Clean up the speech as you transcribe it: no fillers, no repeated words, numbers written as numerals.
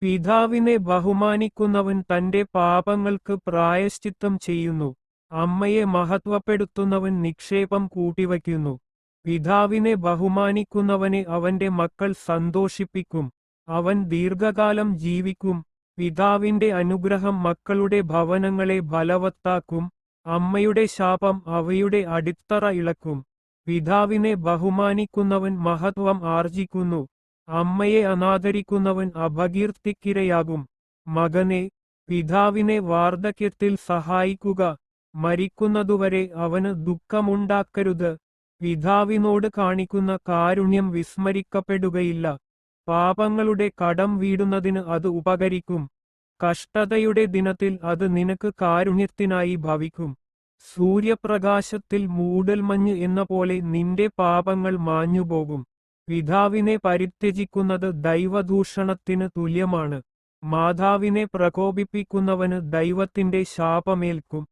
പിതാവിനെ ബഹുമാനിക്കുന്നവൻ തന്റെ പാപങ്ങൾക്ക് പ്രായശ്ചിത്തം ചെയ്യുന്നു. അമ്മയെ മഹത്വപ്പെടുത്തുന്നവൻ നിക്ഷേപം കൂട്ടിവയ്ക്കുന്നു. പിതാവിനെ ബഹുമാനിക്കുന്നവനെ അവന്റെ മക്കൾ സന്തോഷിപ്പിക്കും. അവൻ ദീർഘകാലം ജീവിക്കും. പിതാവിന്റെ അനുഗ്രഹം മക്കളുടെ ഭവനങ്ങളെ ബലവത്താക്കും. അമ്മയുടെ ശാപം അവയുടെ അടിത്തറ ഇളക്കും. പിതാവിനെ ബഹുമാനിക്കുന്നവൻ മഹത്വം ആർജിക്കുന്നു. അമ്മയെ അനാദരിക്കുന്നവൻ അപകീർത്തിക്കിരയാകും. മകനെ, പിതാവിനെ വാർദ്ധക്യത്തിൽ സഹായിക്കുക. മരിക്കുന്നതുവരെ അവന് ദുഃഖമുണ്ടാക്കരുത്. പിതാവിനോട് കാണിക്കുന്ന കാരുണ്യം വിസ്മരിക്കപ്പെടുകയില്ല. പാപങ്ങളുടെ കടം വീടുന്നതിന് അത് ഉപകരിക്കും. കഷ്ടതയുടെ ദിനത്തിൽ അത് നിനക്ക് കാരുണ്യത്തിനായി ഭവിക്കും. സൂര്യപ്രകാശത്തിൽ മൂടൽമഞ്ഞ് എന്ന പോലെ നിന്റെ പാപങ്ങൾ മാഞ്ഞുപോകും. പിതാവിനെ പരിത്യജിക്കുന്നത് ദൈവദൂഷണത്തിന് തുല്യമാണ്. മാതാവിനെ പ്രകോപിപ്പിക്കുന്നവന് ദൈവത്തിന്റെ ശാപമേൽക്കും.